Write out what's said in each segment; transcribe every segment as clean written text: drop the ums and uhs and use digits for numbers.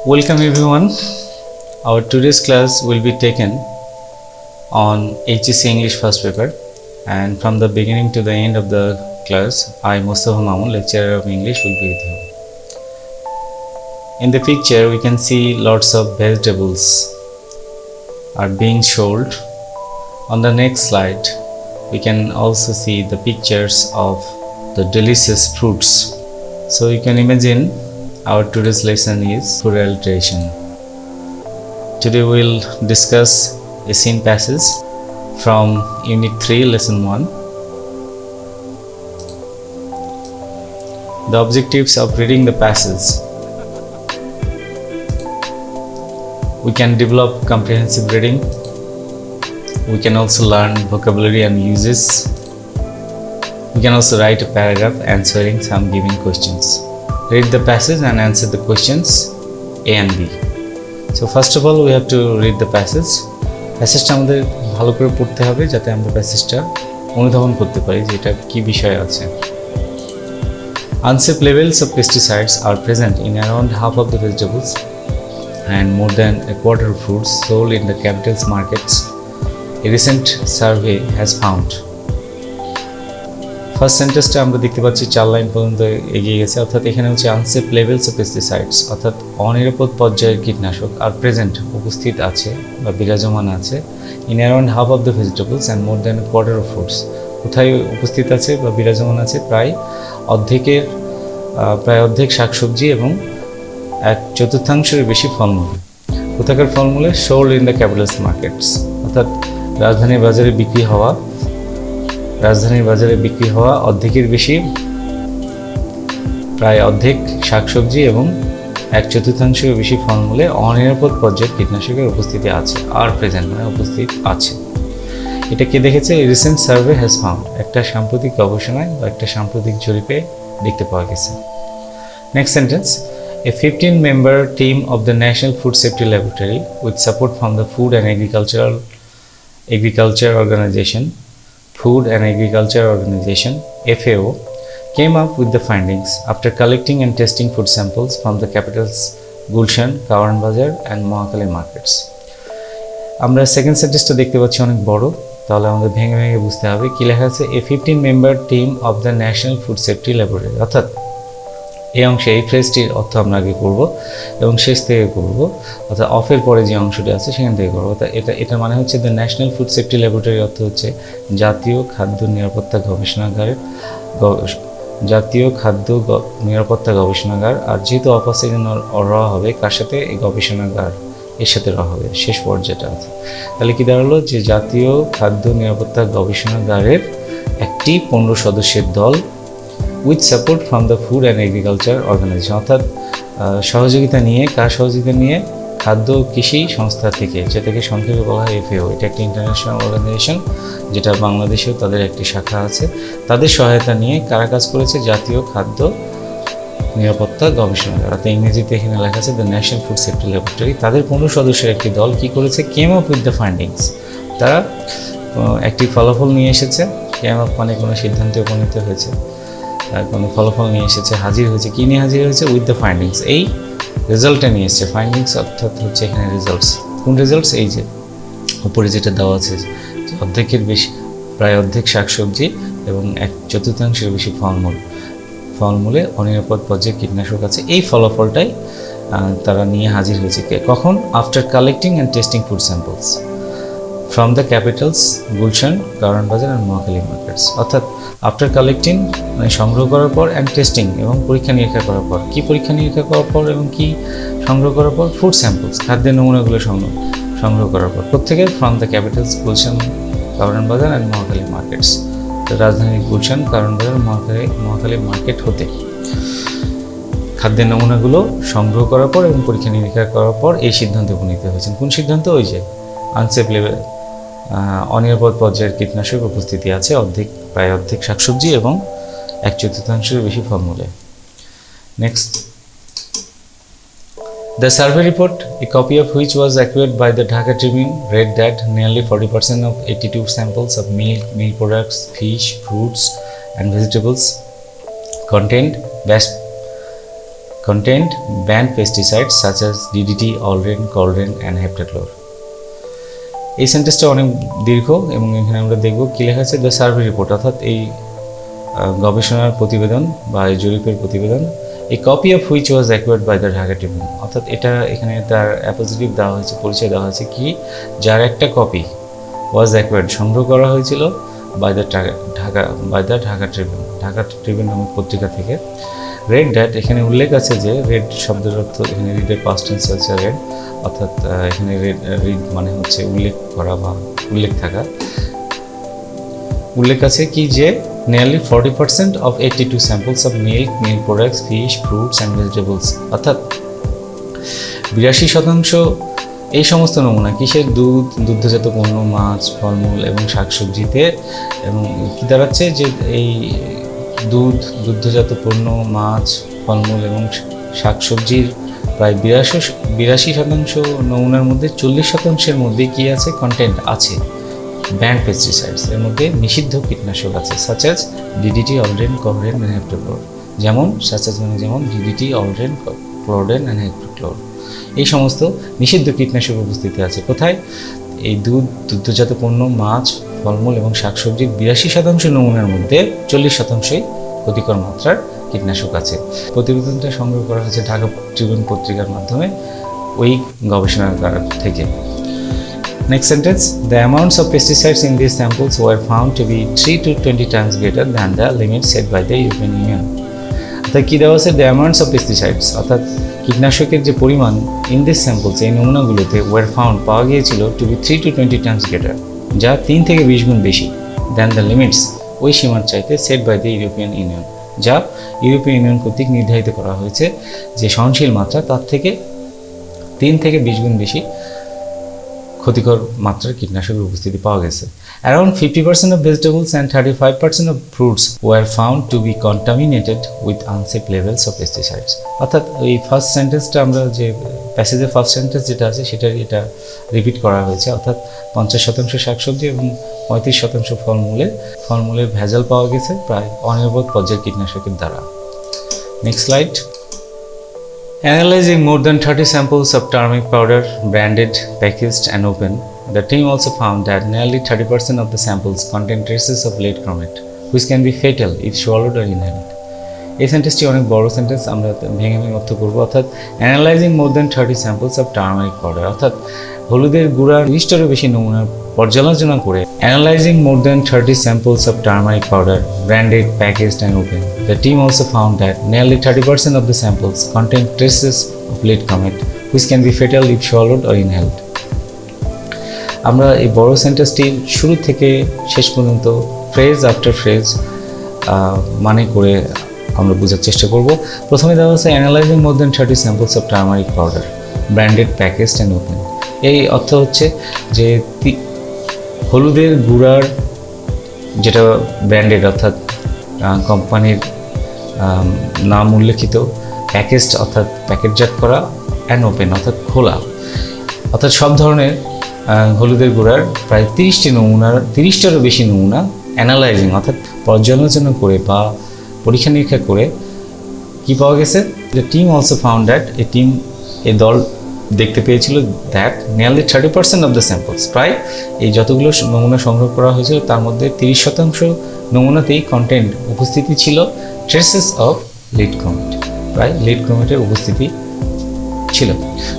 Welcome everyone. Our today's class will be taken on HSC English first paper, and from the beginning to the end of the class, I, Mustafa Mamun, lecturer of English, will be with you. In the picture, we can see lots of vegetables are being sold. On the next slide, we can also see the pictures of the delicious fruits. So you can imagine our today's lesson is food adulteration. Today we will discuss a scene passage from Unit 3, Lesson 1. The objectives of reading the passage: we can develop comprehensive reading. We can also learn vocabulary and uses. We can also write a paragraph answering some given questions. Read the passage and answer the questions A and B. So first of all, we have to read the passage. প্যাসেজটা আমাদের ভালো করে পড়তে হবে যাতে আমরা প্যাসেজটা অনুধাবন করতে পারি যে এটা কি বিষয় আছে। Unsafe levels of pesticides are present in around half of the vegetables and more than a quarter of fruits sold in the capital's markets, a recent survey has found. First সেন্টেন্সটা আমরা দেখতে পাচ্ছি 4 লাইন পর্যন্ত এগিয়ে গেছে, অর্থাৎ এখানে হচ্ছে আনসেফ লেভেলস অফ পেস্টিসাইডস, অর্থাৎ অনিরাপদ পর্যায়ের কীটনাশক আর প্রেজেন্ট উপস্থিত আছে বা বিরাজমান আছে in around half of the vegetables and more than quarter of fruits. কোথায় উপস্থিত আছে বা বিরাজমান আছে? প্রায় অর্ধেক শাকসবজি এবং 1/4 বেশি ফলমূল। কোথাকার ফলমূলে? Sold in the capitals markets, অর্থাৎ রাজধানীর বাজারে বিক্রি হওয়া অর্ধেকের বেশি, প্রায় অর্ধেক শাকসবজি এবং 1/4 বেশি ফলমূলে অনিরাপদ পর্যায়ের কীটনাশকের উপস্থিতি আছে, আর প্রেজেন্ট মানে উপস্থিত আছে। এটা কে দেখেছে? রিসেন্ট সার্ভে হ্যাজ ফাউন্ড, একটা সাম্প্রতিক গবেষণায় বা একটা সাম্প্রতিক জরিপে দেখতে পাওয়া গেছে। Next sentence: A 15-member team of the National Food Safety Laboratory with support from the Food and Agriculture Organization FAO came up with the findings after collecting and testing food samples from the capital's Gulshan, Kawan Bazar and Mohakali markets. আমরা second সেন্টেন্সটা দেখতে পাচ্ছি অনেক বড়, তাহলে আমাদের ভেঙে ভেঙে বুঝতে হবে কি লেখা আছে। A 15-member team of the National Food Safety Laboratory, অর্থাৎ এই অংশে এই ফ্রেজটির অর্থ আমরা আগে করব এবং শেষ থেকে করব, অর্থাৎ অফের পরে যে অংশটি আছে সেখান থেকে করবো। এটার মানে হচ্ছে the national food safety laboratory, অর্থ হচ্ছে জাতীয় খাদ্য নিরাপত্তা গবেষণাগার। আর যেহেতু অফ আছে এই জন্য র হবে কার সাথে? এই গবেষণাগার এর সাথে র হবে, শেষ পর্যায়টা আছে। তাহলে কি দাঁড়ালো? যে জাতীয় খাদ্য নিরাপত্তা গবেষণাগারের একটি 15 সদস্যের দল with support from the food and agriculture organisation, অর্থাৎ সহযোগিতা নিয়ে, খাদ্য কৃষি সংস্থা থেকে, যেটাকে সংক্ষেপে বলা হয় FAO। এটা একটি ইন্টারন্যাশনাল অর্গানাইজেশন যেটা বাংলাদেশেও তাদের একটি শাখা আছে। তাদের সহায়তা নিয়ে কারা কাজ করেছে? জাতীয় খাদ্য নিরাপত্তা গবেষণাগার, অর্থাৎ ইংরেজিতে এখানে লেখা আছে the national food safety laboratory. তাদের 15 সদস্যের একটি দল কি করেছে? Came up with the findings, তারা একটি ফলাফল নিয়ে এসেছে। কেম আপ মানে কোনো সিদ্ধান্তে উপনীত হয়েছে, কোনো ফলাফল নিয়ে এসেছে, হাজির হয়েছে। কী নিয়ে হাজির হয়েছে? উইথ দ্য ফাইন্ডিংস, এই রেজাল্টটা নিয়ে এসেছে। ফাইন্ডিংস অর্থাৎ হচ্ছে এখানে রেজাল্টস। কোন রেজাল্টস? এই যে উপরে যেটা দেওয়া আছে, প্রায় অর্ধেক শাকসবজি এবং 1/4 বেশি ফলমূলে অনিরাপদ পর্যায়ে কীটনাশক আছে। এই ফলাফলটাই তারা নিয়ে হাজির হয়েছে। কখন? After collecting and testing food samples from the Capitals Gulshan, কারণ বাজার অ্যান্ড মহাখালী মার্কেটস, অর্থাৎ আফটার কালেক্টিং মানে সংগ্রহ করার পর, অ্যান্ড টেস্টিং এবং পরীক্ষা নিরীক্ষা করার পর। কি পরীক্ষা নিরীক্ষা করার পর এবং কি সংগ্রহ করার পর? ফুড স্যাম্পলস, খাদ্যের নমুনাগুলো সংগ্রহ করার পর। প্রত্যেকের ফ্রম দ্য ক্যাপিটালস গুলশান, কারণ বাজার অ্যান্ড মহাখালী মার্কেটস, রাজধানীর গুলশান, কারণ বাজার, মহাখালী মার্কেট হতে খাদ্যের নমুনাগুলো সংগ্রহ করার পর এবং পরীক্ষা নিরীক্ষা করার পর এই সিদ্ধান্তে উপনীত হয়েছেন। কোন সিদ্ধান্ত? ওই যে আনসেফ লেভেল, অনিরাপদ পর্যায়ের কীটনাশক উপস্থিতি আছে প্রায় অর্ধেক শাকসবজি এবং 1/4 বেশি ফলমূলে। Next, The survey report, a copy of which was acquired by the Dhaka Tribune, read that nearly 40% of 82 samples of milk, milk products, fish, fruits and vegetables contained banned pesticides such as DDT, Aldrin, Coldrin and Heptachlor. এই সেন্টেন্সটা অনেক দীর্ঘ এবং এখানে আমরা দেখব কি লেখা আছে, দ্য সার্ভে রিপোর্ট অর্থাৎ এই গবেষণার প্রতিবেদন বা এই জরিপের প্রতিবেদন, a copy of which was acquired by the Dhaka tribune, অর্থাৎ এটা এখানে তার অ্যাপোজিটিভ দেওয়া হয়েছে, পরিচয় দেওয়া হয়েছে কি, যার একটা কপি ওয়াজ অ্যাকোয়ার্ড সংগ্রহ করা হয়েছিল বাই দ্য ঢাকা ট্রিবিউন নামক পত্রিকা থেকে। রেড ড্যাট, এখানে উল্লেখ আছে যে রেড শব্দের অর্থ এখানে রিডের পাস্ট টেন্স আছে রেড, অর্থাৎ এখানে রিড মানে হচ্ছে উল্লেখ করা বা উল্লেখ থাকা। উল্লেখ আছে কি যে nearly 40% of 82 samples of milk products, fish, fruits and vegetables, অর্থাৎ 82% এই সমস্ত নমুনা কিসের, দুগ্ধজাত পণ্য, মাছ, ফলমূল এবং শাকসবজিতে, এবং কি দাঁড়াচ্ছে যে এই দুগ্ধজাত পণ্য, মাছ, ফলমূল এবং শাকসবজির প্রায় 82% নমুনার মধ্যে 40%-এর মধ্যে কি আছে, কন্টেন্ট আছে ব্যান্ড পেস্টিসাইডস, এর মধ্যে নিষিদ্ধ কীটনাশক আছে, such as DDT, aldrin, chlordane and heptachlor, যেমন DDT, aldrin, chlordane and heptachlor, এই সমস্ত নিষিদ্ধ কীটনাশক উপস্থিত আছে। কোথায়? এই দুগ্ধজাত পণ্য, মাছ, ফলমূল এবং শাকসবজির 82% নমুনার মধ্যে 40%ই ক্ষতিকর মাত্রার কীটনাশক আছে। প্রতিবেদনটা সংগ্রহ করা হয়েছে ঢাকা ট্রিবিউন পত্রিকার মাধ্যমে ওই গবেষণাগার থেকে। Next sentence, the amounts of pesticides in these samples were found to be 3 to 20 times greater than the limit set by the European Union. অর্থাৎ কী দেওয়া আছে, the amounts of pesticides অর্থাৎ কীটনাশকের যে পরিমাণ in these samples এই নমুনাগুলোতে were found পাওয়া গিয়েছিল to be 3 to 20 times greater, যা 3 থেকে 20 গুণ বেশি, than the limits ওই সীমার চাইতে set by the European Union, যা ইউরোপীয় ইউনিয়ন কর্তৃক নির্ধারিত করা হয়েছে যে সহনশীল মাত্রা তার থেকে 3 থেকে 20 গুণ বেশি ক্ষতিকর মাত্রার কীটনাশকের উপস্থিতি পাওয়া গেছে। Around 50% of vegetables and 35% of fruits were found to be contaminated with unsafe levels of pesticides. অর্থাৎ এই ফার্স্ট সেন্টেন্সটা আমরা যে প্যাসেজের ফার্স্ট সেন্টেন্স যেটা আছে সেটার এটা রিপিট করা হয়েছে, অর্থাৎ 50% শাকসবজি এবং 35% ফলমূলের ভেজাল পাওয়া গেছে প্রায় অনিরাপদ পর্যায়ের কীটনাশকের দ্বারা। Next slide. Analyzing more than 30 samples of turmeric powder, branded, packaged and open, the team also found that nearly 30% of the samples contain traces of lead chromate, which can be fatal if swallowed or inhaled. এই সেন্টেন্সটি অনেক বড় sentence, আমরা ভেঙে অর্থ করব। অর্থাৎ analysing more than 30 samples of turmeric powder, অর্থাৎ হলুদের গুঁড়ার 30টারও বেশি নমুনা পর্যালোচনা করে analysing more than 30 samples of turmeric powder, branded, packaged and open, the team also found that nearly 30% of the samples contain traces of lead chromate, which can be fatal if swallowed or inhaled. আমরা এই বড় সেন্টেন্সটি শুরু থেকে শেষ পর্যন্ত phrase after phrase মানে করে আমরা বোঝার চেষ্টা করব। প্রথমে দেওয়া আছে analysing more than 30 samples of turmeric powder, branded, packaged and open. এই অর্থ হচ্ছে যে হলুদের গুঁড়ার যেটা ব্র্যান্ডেড অর্থাৎ কোম্পানির নাম উল্লেখিত, প্যাকেজড অর্থাৎ প্যাকেটজাত করা, অ্যান্ড ওপেন অর্থাৎ খোলা, অর্থাৎ সব ধরনের হলুদের গুঁড়ার প্রায় 30টারও বেশি নমুনা অ্যানালাইজিং অর্থাৎ পর্যালোচনা করে বা পরীক্ষা নিরীক্ষা করে কি পাওয়া গেছে, the team also found that, এই দল দেখতে পেয়েছিল that nearly 30% of the samples, প্রায় এই যতগুলো নমুনা সংগ্রহ করা হয়েছিল তার মধ্যে 30% নমুনাতেই কন্টেন্ট উপস্থিতি ছিল ট্রেসেস অফ lead chromate, প্রায় lead chromate-এর উপস্থিতি ছিল,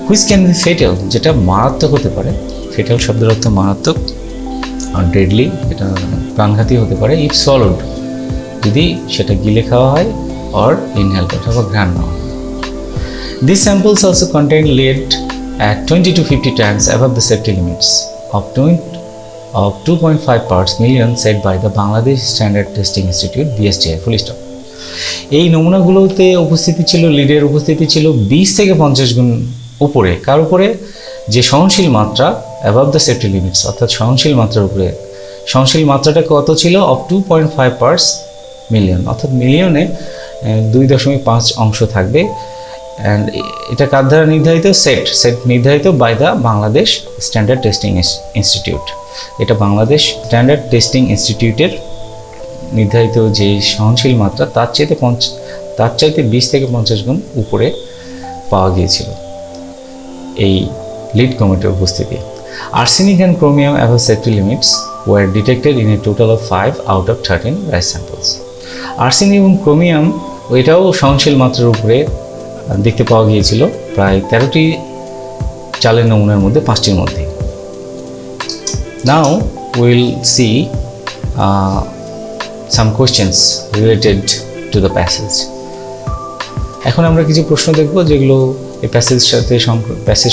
হুইচ ক্যান বি ফেটাল, যেটা মারাত্মক হতে পারে। ফেটাল শব্দের অর্থ মারাত্মক, আর ডেডলি এটা প্রাণঘাতী হতে পারে ইফ সলড, যদি সেটা গিলে খাওয়া হয়, অর ইনহেল অথবা ঘ্রাণ নেওয়া হয়। These samples also contain lead at 20 to 50 times above the safety limits of 2.5 parts million set by the Bangladesh Standard Testing Institute, BSTI, full stop. এই নমুনাগুলোতে উপস্থিতি ছিল, লিডের উপস্থিতি ছিল 20 থেকে 50 গুণ উপরে, কার উপরে, যে সহনশীল মাত্রা অ্যাবাভ দ্য সেফটি লিমিটস, অর্থাৎ সহনশীল মাত্রার উপরে। সহনশীল মাত্রাটা কত ছিল, অফ 2.5 পার্টস মিলিয়ন, অর্থাৎ মিলিয়নে 2.5 অংশ থাকবে। অ্যান্ড এটা কার দ্বারা নির্ধারিত, সেট নির্ধারিত by the Bangladesh standard testing institute. এটা বাংলাদেশ স্ট্যান্ডার্ড টেস্টিং ইনস্টিটিউটের নির্ধারিত যে সহনশীল মাত্রা তার চাইতে 20 থেকে 50 গুণ উপরে পাওয়া গিয়েছিল এই লিড ক্রোমেটের উপস্থিতি। Arsenic and chromium above safety limits were detected in a total of 5 out of 13 rice samples. Arsenic এবং ক্রোমিয়াম এটাও সহনশীল মাত্রার উপরে দেখতে পাওয়া গিয়েছিল প্রায় 13টি চালের নমুনার মধ্যে 5টির মধ্যে। Now will see some questions related to the passage. এখন আমরা কিছু প্রশ্ন দেখব যেগুলো এই প্যাসেজ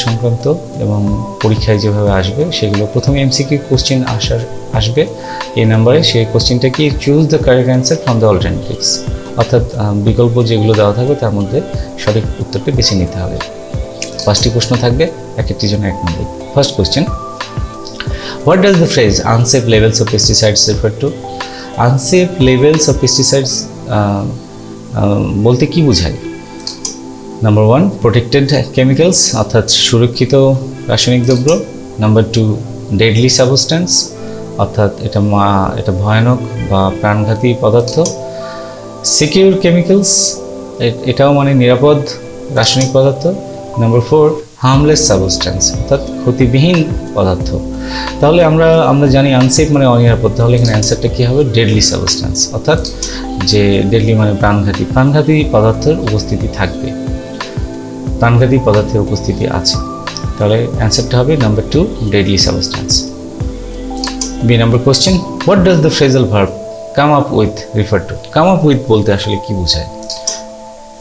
সংক্রান্ত এবং পরীক্ষায় যেভাবে আসবে সেগুলো। প্রথমে এমসিকিউ কোশ্চেন আসবে এই নাম্বারে। সেই কোশ্চেনটা কি, choose the correct answer from the alternatives, অর্থাৎ বিকল্প যেগুলো দেওয়া থাকবে তার মধ্যে সঠিক উত্তরটি বেছে নিতে হবে। 5টি প্রশ্ন থাকবে, এক একটির জন্য 1 নম্বর। First question, what does the phrase unsafe levels of pesticides refer to? Unsafe levels of pesticides বলতে কি বোঝায়? নাম্বার 1, প্রোটেক্টেড কেমিক্যালস অর্থাৎ সুরক্ষিত রাসায়নিক দ্রব্য। নাম্বার 2, ডেডলি সাবস্টেন্স অর্থাৎ এটা ভয়ানক বা প্রাণঘাতী পদার্থ। সিকিউর কেমিক্যালস এটাও মানে নিরাপদ রাসায়নিক পদার্থ। নাম্বার 4, হার্মলেস সাবস্টেন্স অর্থাৎ ক্ষতিবিহীন পদার্থ। তাহলে আমরা জানি আনসেফ মানে অনিরাপদ, তাহলে এখানে অ্যান্সারটা কী হবে? ডেডলি সাবস্টেন্স অর্থাৎ যে ডেডলি মানে প্রাণঘাতী পদার্থের উপস্থিতি থাকবে, প্রাণঘাতী পদার্থের উপস্থিতি আছে। তাহলে অ্যান্সারটা হবে number 2, deadly substance. B number question, what does the phrasal verb come up with refer to? Come up with বলতে আসলে কি বোঝায়?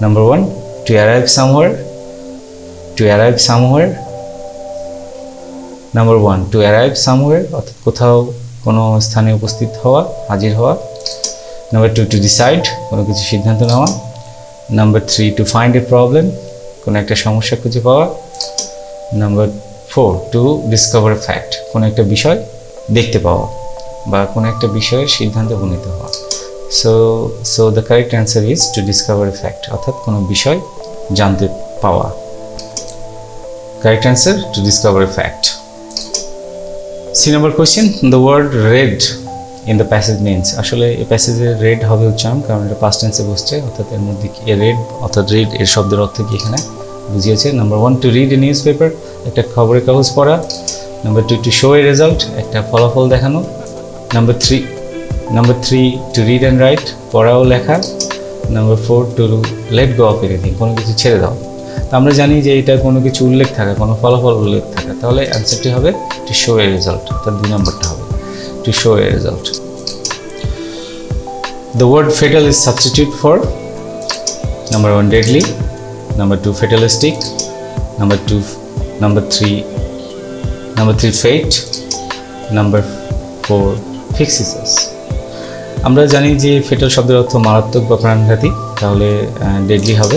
Number 1, to arrive somewhere, to arrive somewhere. Number 1, to arrive somewhere অর্থাৎ কোথাও কোনো স্থানে উপস্থিত হওয়া, হাজির হওয়া। নাম্বার 2, টু ডিসাইড কোনো কিছু সিদ্ধান্ত নেওয়া। Number 3, to find a problem কোনো একটা সমস্যা খুঁজে পাওয়া। Number 4, two discover a fact কোনো একটা বিষয় দেখতে পাওয়া বা কোনো একটা বিষয়ের সিদ্ধান্তে উপনীত হওয়া। So the correct answer is to discover a fact অর্থাৎ কোনো বিষয় জানতে পাওয়া। Correct answer to discover a fact. C number question, the word read in the passage means. আসলে এই প্যাসেজে রেড হবে উচ্চারণ, কারণ এটা পাস্ট টেন্সে বসছে, অর্থাৎ এর মধ্যে কি রেড অর্থাৎ রিড এর শব্দের অর্থ কি এখানে বুঝিয়েছে। Number 1, to read a newspaper একটা খবরের কাগজ পড়া। Number 2, to show a result একটা ফলাফল দেখানো। Number 3, to read and write পড়া ও লেখা। Number 4, to let go of anything কোনো কিছু ছেড়ে দাও। তো আমরা জানি যে এটা কোনো কিছু উল্লেখ থাকা, কোনো ফলাফল উল্লেখ থাকা, তাহলে অ্যান্সারটি হবে টু শো এ রেজাল্ট অর্থাৎ 2 নম্বরটা হবে two show a result. The word fatal is substitute for number 1, deadly, number 2, fatalistic, number 3, fate, number 4, fixes. আমরা জানি যে ফেটাল শব্দের অর্থ মারাত্মক বা প্রাণঘাতী, তাহলে ডেডলি হবে,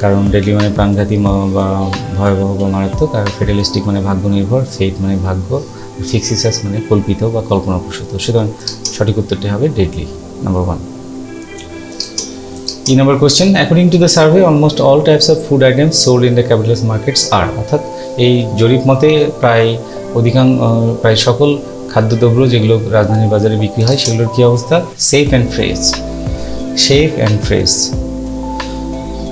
কারণ ডেডলি মানে প্রাণঘাতী বা ভয়াবহ বা মারাত্মক, আর ফেটালিস্টিক মানে ভাগ্য নির্ভর, ফেট মানে ভাগ্য, ফিক্সিসাস মানে কল্পিত বা কল্পনাপ্রসূত। সুতরাং সঠিক উত্তরটি হবে deadly, number 1. E number question, according to the survey almost all types of food items sold in the capitalist markets are, অর্থাৎ এই জরিপ মতে প্রায় সকল খাদ্যদ্রব্য যেগুলো রাজধানীর বাজারে বিক্রি হয় সেগুলোর কী অবস্থা? Safe and fresh.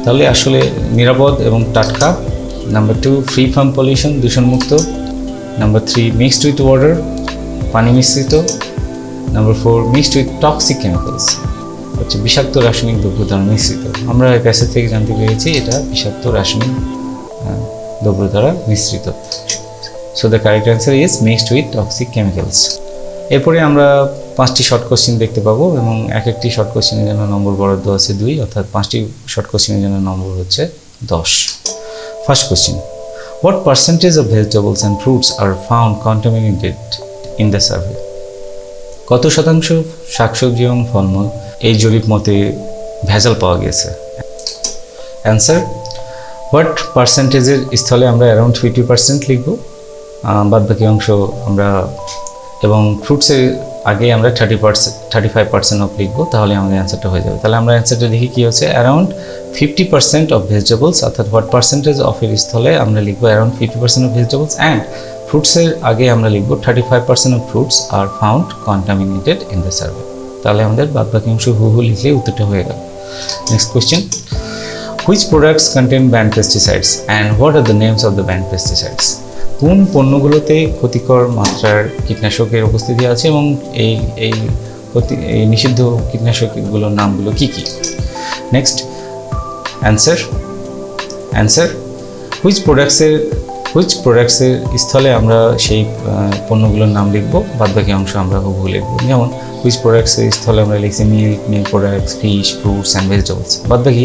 তাহলে আসলে নিরাপদ এবং টাটকা। নাম্বার 2, ফ্রি ফ্রম পলিউশন দূষণমুক্ত। নাম্বার 3, মিক্সড উইথ ওয়াটার পানি মিশ্রিত। Number 4, mixed with toxic chemicals হচ্ছে বিষাক্ত রাসায়নিক দ্রব্য দ্বারা মিশ্রিত। আমরা এই প্যাসেজ থেকে জানতে পেরেছি এটা বিষাক্ত রাসায়নিক দ্রব্য দ্বারা মিশ্রিত। So the correct answer is mixed with toxic chemicals. এরপরে আমরা 5টি শর্ট কোশ্চেন দেখতে পাবো এবং এক একটি শর্ট কোশ্চেনের জন্য নম্বর বরাদ্দ আছে 2, অর্থাৎ 5টি শর্ট কোশ্চেনের জন্য নম্বর হচ্ছে 10। First question, what percentage of vegetables and fruits are found contaminated in the survey? কত শতাংশ শাকসবজি এবং ফলমূল এই জরিপ মতে ভেজাল পাওয়া গেছে? অ্যান্সার, হোয়াট পার্সেন্টেজের স্থলে আমরা অ্যারাউন্ড 50% লিখব, বাদ বাকি অংশ আমরা, এবং ফ্রুটসের আগে আমরা 35% অফ লিখব, তাহলে আমাদের অ্যান্সারটা হয়ে যাবে। তাহলে আমরা অ্যান্সারটা দেখি কী হচ্ছে, অ্যারাউন্ড 50% অফ ভেজিটেবলস, অর্থাৎ হোয়াট পার্সেন্টেজ অফের স্থলে আমরা লিখব অ্যারাউন্ড 50% অফ ভেজিটেবলস, অ্যান্ড ফ্রুটসের আগে আমরা লিখব 35% of fruits are found contaminated in the survey. তাহলে আমাদের বাদবাকি অংশ হু হু লিখলে উত্তরটা হয়ে গেল। Next question, which products contain band pesticides and what are the names of the band pesticides? কোন পণ্যগুলোতে ক্ষতিকর মাত্রার কীটনাশকের উপস্থিতি আছে এবং এই নিষিদ্ধ কীটনাশকগুলোর নামগুলো কী কী? নেক্সট অ্যান্সার হুইচ প্রোডাক্টসের স্থলে আমরা সেই পণ্যগুলোর নাম লিখব, বাদবাকি অংশ আমরা হুবহু লিখব। যেমন হুইচ প্রোডাক্টসের স্থলে আমরা লিখছি milk products, fish, fruits and vegetables. বাদবাকি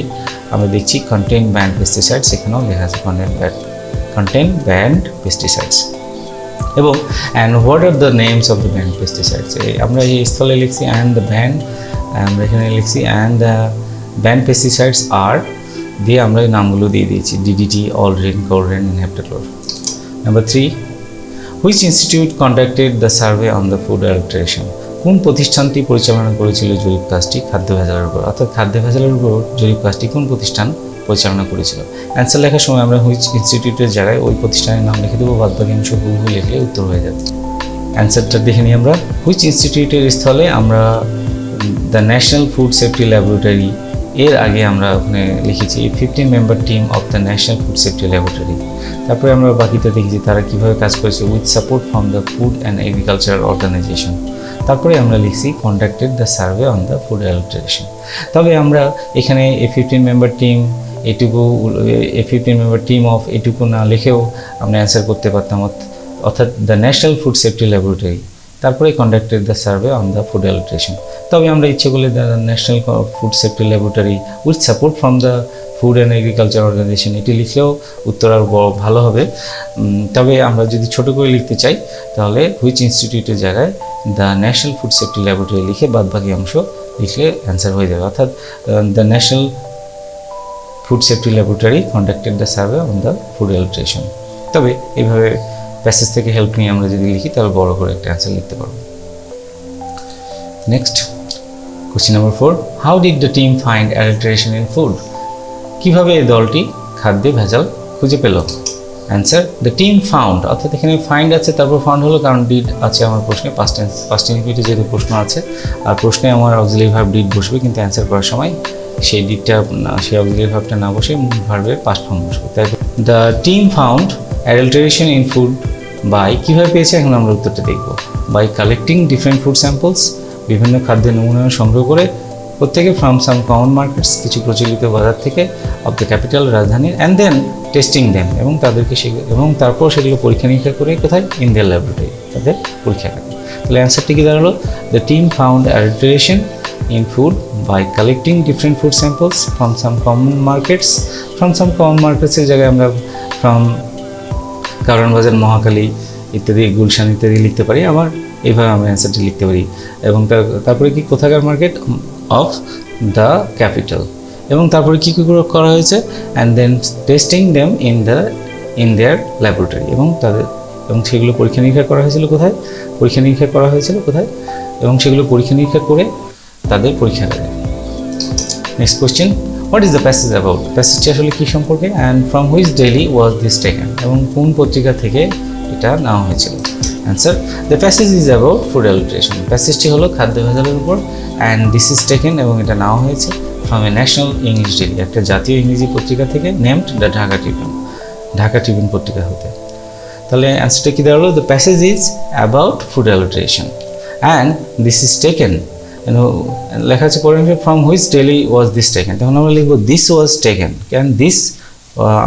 আমরা দেখছি কন্টেন ব্যান্ড পেস্টিসাইডস, এখানেও লেখা আছে contain banned pesticides এবং and what are the names of the banned pesticides? আমরা এই স্থলে লিখছি and the banned, আমরা এখানে লিখছি and the banned pesticides are দিয়ে আমরা এই নামগুলো দিয়ে দিয়েছি DDT, Aldrin, Coldrin and Heptachlor. Number 3, which institute conducted the survey on the food adulteration? কোন প্রতিষ্ঠানটি পরিচালনা করেছিল জরিপ কাজটি খাদ্য ভেজালের উপর? অর্থাৎ খাদ্য ভেজালের উপর জরিপ কাজটি কোন প্রতিষ্ঠান পরিচালনা করেছিল? অ্যান্সার লেখার সময় আমরা হুইচ ইনস্টিটিউটের জায়গায় ওই প্রতিষ্ঠানের নাম লিখে দেবো, বাদবাকি অংশ হুবহু লিখলে উত্তর হয়ে যাবে। অ্যান্সারটা দেখে নিই আমরা। হুইচ ইনস্টিটিউটের স্থলে আমরা the national food safety laboratory, এর আগে আমরা ওখানে লিখেছি 15 member team of the national food safety laboratory. তারপরে আমরা বাকিটা দেখেছি তারা কীভাবে কাজ করেছে, with support from the food and agricultural organisation. তারপরে আমরা লিখছি conducted the survey on the food adulteration. তবে আমরা এখানে 15 মেম্বার টিম এটুকু না লিখেও আমরা অ্যান্সার করতে পারতাম, অর্থাৎ the national food safety laboratory, তারপরে conducted the survey on the food adulteration. তবে আমরা ইচ্ছে করলে the national food safety laboratory with support from the food and agriculture organisation এটি লিখলেও উত্তর আর ভালো হবে। তবে আমরা যদি ছোট করে লিখতে চাই তাহলে হুইচ ইনস্টিটিউটের জায়গায় the national food safety laboratory লিখে বাদবাকি অংশ লিখলে অ্যান্সার হয়ে যাবে, অর্থাৎ the national food safety laboratory conducted the survey on the food adulteration. তবে এইভাবে প্যাসেজ থেকে হেল্প নিয়ে আমরা যদি লিখি তাহলে বড় করে একটা অ্যান্সার লিখতে পারবো। Next question number 4, how did the team find adulteration in food? কীভাবে এই দলটি খাদ্যে ভেজাল খুঁজে পেল? অ্যান্সার, দ্য টিম ফাউন্ড, অর্থাৎ এখানে ফাইন্ড আছে তারপর ফাউন্ড হলো, কারণ ডিড আছে আমার প্রশ্নে, পাস্ট ইনফিনিটিভ যেহেতু প্রশ্ন আছে আর প্রশ্নে আমার অক্সিলারি ভার্ব ডিড বসবে, কিন্তু অ্যান্সার করার সময় সেই অক্সিলারি ভার্বটা না বসে ভার্বের পাস্ট ফর্ম বসবে। তাই the team found adulteration in food by, কীভাবে পেয়েছে এখন আমরা উত্তরটা দেখব, by collecting different food samples, বিভিন্ন খাদ্যের নমুনা সংগ্রহ করে প্রত্যেকে ফ্রম সাম কমন মার্কেটস, কিছু প্রচলিত বাজার থেকে, অফ দ্য ক্যাপিটাল, রাজধানীর, অ্যান্ড দেন টেস্টিং দেম, এবং তারপর সেগুলো পরীক্ষা নিরীক্ষা করে কোথায়, ইন দেয়ার ল্যাবরেটরি, তাদের পরীক্ষাগারে। তাহলে অ্যান্সারটি কী দাঁড়ালো, the team found adulteration in food by collecting different food samples from some common markets. From some common markets এর জায়গায় আমরা from কারণ বাজার, মহাখালী ইত্যাদি, গুলশান ইত্যাদি লিখতে পারি। আবার এইভাবে আমরা অ্যান্সারটি লিখতে পারি। এবং তারপরে কি, কোথাকার মার্কেট, অফ দ্য ক্যাপিটাল। এবং তারপরে কী করা হয়েছে, and then testing them in their laboratory, এবং সেগুলো পরীক্ষা নিরীক্ষা করা হয়েছিল কোথায়, এবং সেগুলো পরীক্ষা নিরীক্ষা করে তাদের পরীক্ষাগারে। Next question, what is the passage about? প্যাসেজটি আসলে কী সম্পর্কে? And from which daily was this taken, এবং কোন পত্রিকা থেকে এটা নেওয়া হয়েছিল? Answer, the passage is about food adulteration. প্যাসেজটি হলো খাদ্য ভেজালের উপর, অ্যান্ড দিস ইজ টেকেন, এবং এটা নেওয়া হয়েছে from a national English daily, একটা জাতীয় ইংরেজি পত্রিকা থেকে, নেমড দ্য ঢাকা ট্রিবিউন পত্রিকা হতে। তাহলে অ্যান্সারটা কী দাঁড়ালো, the passage is about food adulteration and this is taken, লেখা আছে পরে from which daily was this taken, তখন আমরা লিখবো দিস ওয়াজ টেকেন। কারণ দিস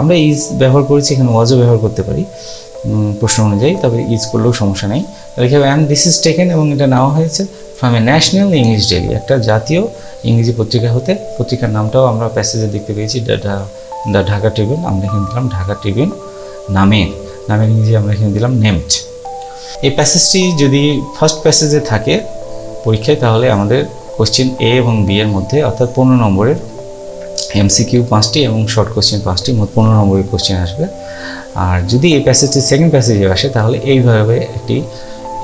আমরা ইজ ব্যবহার করেছি, এখানে ওয়াজও ব্যবহার করতে পারি প্রশ্ন অনুযায়ী, তবে ইজ করলেও সমস্যা নেই। লিখে অ্যান্ড দিস ইজ টেকেন, এবং এটা নেওয়া হয়েছে from a national English daily, একটা জাতীয় ইংরেজি পত্রিকা হতে। পত্রিকার নামটাও আমরা প্যাসেজে দেখতে পেয়েছি, দ্য ঢাকা ট্রিবিউন, আমরা এখানে দিলাম ঢাকা ট্রিবিউন নামের ইংরেজি আমরা এখানে দিলাম নেমড। এই প্যাসেজটি যদি ফার্স্ট প্যাসেজে থাকে পরীক্ষায়, তাহলে আমাদের কোশ্চেন এ এবং বি এর মধ্যে, অর্থাৎ 15 নম্বরের MCQ 5টি এবং শর্ট কোশ্চেন 5টি, মোট 15 নম্বরের কোশ্চেন আসবে। আর যদি এই প্যাসেজটি সেকেন্ড প্যাসেজে আসে তাহলে এইভাবে একটি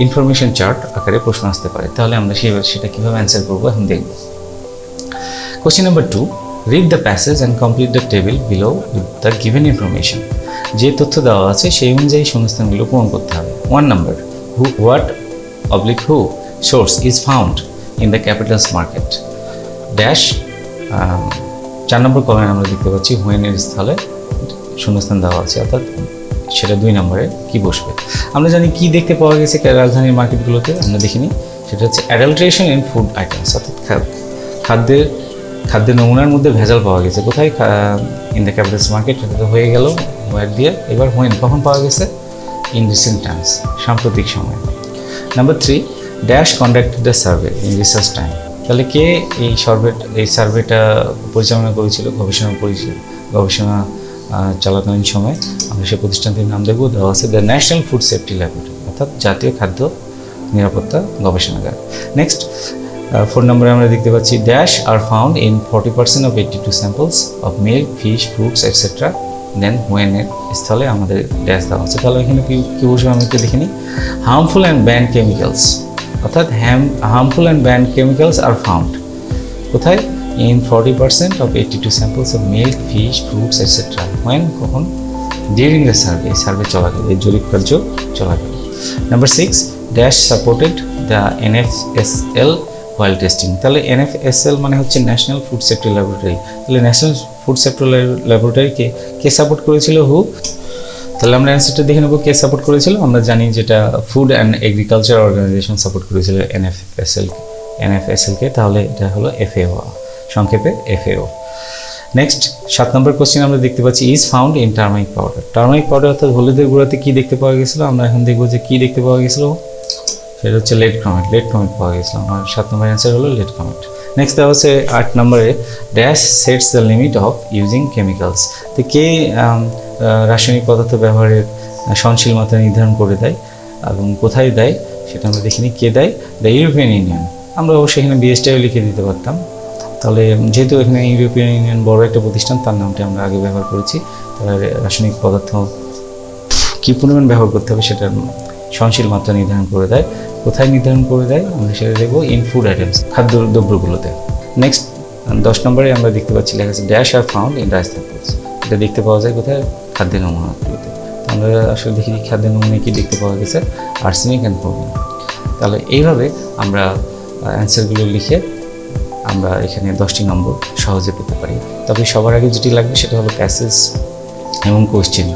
ইনফরমেশন চার্ট আকারে প্রশ্ন আসতে পারে। তাহলে আমরা সেটা কীভাবে অ্যান্সার করবো এখন দেখব। Question number 2, read the passage and complete the table below with the given information. যে তথ্য দেওয়া আছে সেই অনুযায়ী শূন্যস্থানগুলো পূরণ করতে হবে। 1 নম্বর, what who source is found, in the capitals market dash 4 নম্বর কলামে আমরা দেখতে পাচ্ছি হোয়েন এর স্থলে শূন্যস্থান দেওয়া আছে, অর্থাৎ সেটা 2 নম্বরে কি বসবে। আমরা জানি কি দেখতে পাওয়া গেছে রাজধানীর মার্কেটগুলোতে, আমরা দেখিনি। সেটা হচ্ছে অ্যাডাল্ট্রেশন ইন ফুড আইটেমস, অর্থাৎ খাদ্যের নমুনার মধ্যে ভেজাল পাওয়া গেছে। কোথায়? ইন দ্য ক্যাপিটালস মার্কেট, এটা তো হয়ে গেল ওয়ার্ড দিয়ে। এবার হোয়েন, কখন পাওয়া গেছে? ইন রিসেন্ট টাইমস, সাম্প্রতিক সময়। Number 3, dash conducted the survey in research time. তাহলে কে এই সার্ভেটা পরিচালনা করেছিল, গবেষণা চলাকালীন সময়? আমরা সেই প্রতিষ্ঠানটির নাম দেখব, দেওয়া আছে the national food safety laboratory, অর্থাৎ জাতীয় খাদ্য নিরাপত্তা গবেষণাগার। নেক্সট 4 নম্বরে আমরা দেখতে পাচ্ছি ড্যাশ আর found in 40% of 82 samples of milk, fish, fruits etcetera. Then হোয়েনের স্থলে আমাদের ড্যাশ দেওয়া আছে। তাহলে এখানে কি বসবে আমি একটু দেখে নিই। হার্মফুল অ্যান্ড ব্যান্ড কেমিক্যালস, অর্থাৎ হার্মফুল অ্যান্ড ব্যান্ড কেমিক্যালস আর ফাউন্ড কোথায়? In 40% of 82 samples of milk, fish, fruits etcetera. When, কখন? ডিউরিং দ্য সার্ভে চলাকালীন, এই জরিপ কার্য চলাকালীন। Number 6, dash supported the NFSL while testing. তাহলে NFSL মানে হচ্ছে ন্যাশনাল ফুড সেফটি ল্যাবরেটরি। তাহলে ন্যাশনাল ফুড সেফটি ল্যাবরেটরিকে কে সাপোর্ট করেছিল? হু? তাহলে আমরা অ্যান্সারটা দেখে নেব কে সাপোর্ট করেছিল। আমরা জানি যেটা food and agriculture organisation support করেছিল NFSL-কে। তাহলে এটা হলো FAO, সংক্ষেপে FAO। নেক্সট 7 নম্বর কোশ্চেন আমরা দেখতে পাচ্ছি is found in turmeric powder. Turmeric powder অর্থাৎ হলুদের গুঁড়াতে কি দেখতে পাওয়া গেছিলো? আমরা এখন দেখবো যে কি দেখতে পাওয়া গেছিলো। সেটা হচ্ছে লেড ক্রোমেট পাওয়া গেছিলো। আমার 7 নম্বর অ্যান্সার হলো লেড ক্রোমেট। নেক্সট দেওয়া হচ্ছে 8 নম্বরে dash sets the limit of using chemicals. তো কে রাসায়নিক পদার্থ ব্যবহারের সহনশীল মাত্রা নির্ধারণ করে দেয় এবং কোথায় দেয় সেটা আমরা দেখিনি। কে দেয়? The European union. আমরা অবশ্যই এখানে BSTIও লিখে দিতে পারতাম। তাহলে যেহেতু এখানে ইউরোপিয়ান ইউনিয়ন বড় একটা প্রতিষ্ঠান, তার নামটি আমরা আগে ব্যবহার করেছি। তাহলে রাসায়নিক পদার্থ কী পরিমাণ ব্যবহার করতে হবে সেটার সহনশীল মাত্রা নির্ধারণ করে দেয়। কোথায় নির্ধারণ করে দেয় আমরা সেটা দেখবো, ইন ফুড আইটেমস, খাদ্য দ্রব্যগুলোতে। নেক্সট 10 নম্বরে আমরা দেখতে পাচ্ছি লেখা আছে ড্যাশ আর ফাউন্ড ইন রাইস স্যাম্পলস। এটা দেখতে পাওয়া যায় কোথায়? খাদ্যের নমুনাগুলোতে। আমরা আসলে দেখি খাদ্যের নমুনায় কি দেখতে পাওয়া গেছে? Arsenic and chlorine. তাহলে এইভাবে আমরা অ্যান্সারগুলো লিখে আমরা এখানে 10টি নম্বর সহজে পেতে পারি। তবে সবার আগে যেটি লাগবে সেটা হলো প্যাসেজ এবং কোশ্চেন।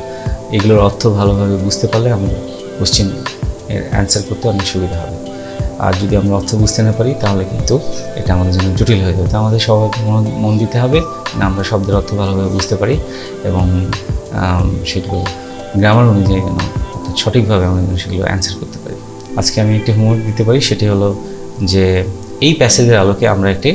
এগুলোর অর্থ ভালোভাবে বুঝতে পারলে আমরা কোশ্চেন এর অ্যান্সার করতে অনেক সুবিধা হবে। আর যদি আমরা অর্থ বুঝতে না পারি তাহলে কিন্তু এটা আমাদের জন্য জটিল হয়ে যাবে। তো আমাদের সবাই মন দিতে হবে না আমরা শব্দের অর্থ ভালোভাবে বুঝতে পারি এবং সেগুলো গ্রামার অনুযায়ী যেন অর্থাৎ সঠিকভাবে আমরা যেন সেগুলো অ্যান্সার করতে পারি। আজকে আমি একটি হোমওয়ার্ক দিতে পারি, সেটি হলো যে এই প্যাসেজের আলোকে আমরা একটি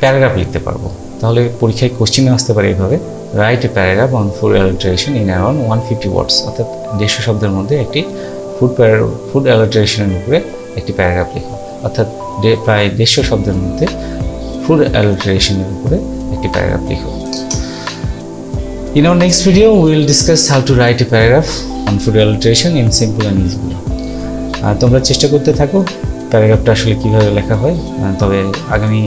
প্যারাগ্রাফ লিখতে পারবো। তাহলে পরীক্ষায় কোশ্চেনে আসতে পারে এইভাবে, write a paragraph on food adulteration in around 150 ওয়ার্ডস, অর্থাৎ 150 শব্দের মধ্যে একটি ফুড অ্যাডাল্টারেশনের উপরে একটি প্যারাগ্রাফ লেখো। অর্থাৎ প্রায় 150 শব্দের মধ্যে ফুড অ্যাডাল্টারেশনের উপরে একটি প্যারাগ্রাফ লিখো। In our next video, we will discuss how to write a paragraph on food adulteration in simple and easy way. তোমরা চেষ্টা করতে থাকো প্যারাগ্রাফটা আসলে কীভাবে লেখা হয়। তবে আগামী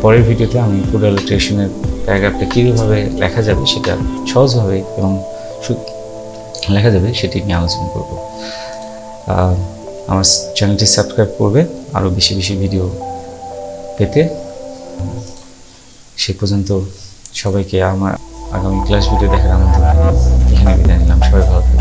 পরের ভিডিওতে আমি ফুড অ্যাডাল্টারেশনের প্যারাগ্রাফটা কীভাবে লেখা যাবে সেটা সহজভাবে এবং লেখা যাবে সেটি নিয়ে আলোচনা করব। আমার চ্যানেলটি সাবস্ক্রাইব করবে আরও বেশি বেশি ভিডিও পেতে। সে পর্যন্ত সবাইকে আমার আগামী ক্লাস ভিডিও দেখার আমন্ত্রণ। এখানে বিদায় নিলাম। সবাই ভালো থাকবেন।